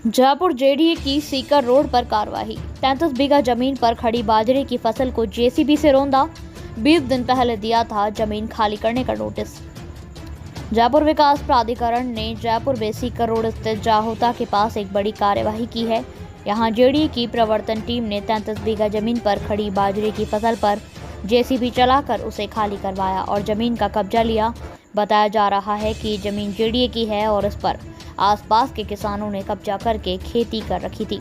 Jaipur JDA की Sikar road पर कार्रवाई। 33 बीघा जमीन पर खड़ी बाजरे की फसल को जेसीबी से रौंदा। 20 दिन पहले दिया था जमीन खाली करने का नोटिस। जयपुर विकास प्राधिकरण ने जयपुर में सीकर रोड स्थित जाहोता के पास एक बड़ी कार्यवाही की है। यहां जेडीए की प्रवर्तन टीम ने 33 बीघा जमीन पर खड़ी बाजरे की फसल पर जेसीबी चलाकर उसे खाली करवाया और जमीन का कब्जा लिया। बताया जा रहा है कि जमीन जेडीए की है और इस पर आसपास के किसानों ने कब्जा करके खेती कर रखी थी।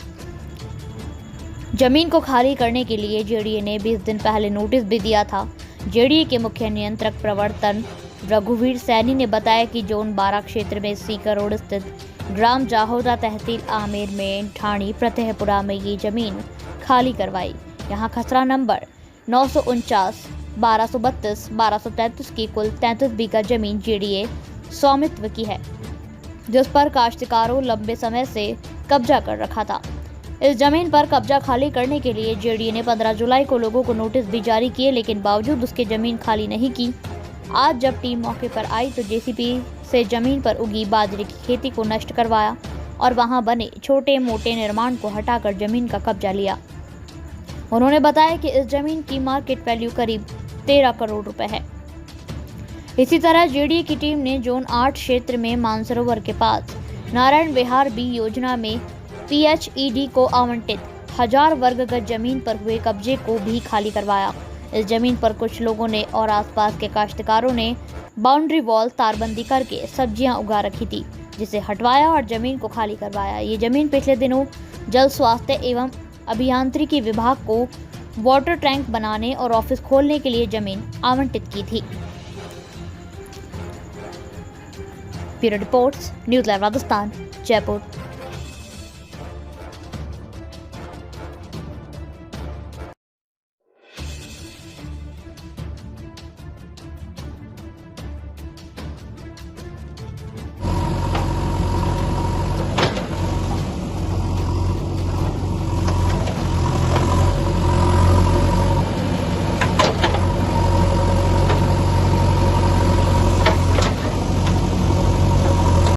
जमीन को खाली करने के लिए जेडीए ने 20 दिन पहले नोटिस भी दिया था। जेडीए के मुख्य नियंत्रक प्रवर्तन रघुवीर सैनी ने बताया कि जोन 12 क्षेत्र में सीकर रोड स्थित ग्राम जाहोदा तहसील आमेर में ढाणी फतेहपुरा में ये जमीन खाली करवाई। यहाँ खसरा नंबर 949, 1232, 1233 की कुल 33 बीघा जमीन जेडीए स्वामित्व की है, जिस पर काश्तकारों लंबे समय से कब्जा कर रखा था। इस जमीन पर कब्जा खाली करने के लिए जेडीए ने 15 जुलाई को लोगों को नोटिस भी जारी किए, लेकिन बावजूद उसके जमीन खाली नहीं की। आज जब टीम मौके पर आई तो जेसीबी से जमीन पर उगी बाजरे की खेती को नष्ट करवाया और वहां बने छोटे मोटे निर्माण को हटाकर जमीन का कब्जा लिया। उन्होंने बताया कि इस जमीन की मार्केट वैल्यू करीब 13 करोड़ रुपए है। इसी तरह जेडीए की टीम ने जोन 8 क्षेत्र में मानसरोवर के पास नारायण विहार बी योजना में पीएचईडी को आवंटित 1000 वर्ग गज जमीन पर हुए कब्जे को भी खाली करवाया। इस जमीन पर कुछ लोगों ने और आसपास के काश्तकारों ने बाउंड्री वॉल तारबंदी करके सब्जियां उगा रखी थी, जिसे हटवाया और जमीन को खाली करवाया। ये जमीन पिछले दिनों जल स्वास्थ्य एवं अभियांत्रिकी विभाग को वाटर टैंक बनाने और ऑफिस खोलने के लिए जमीन आवंटित की थी। Bureau reports, news live Rajasthan, Jaipur.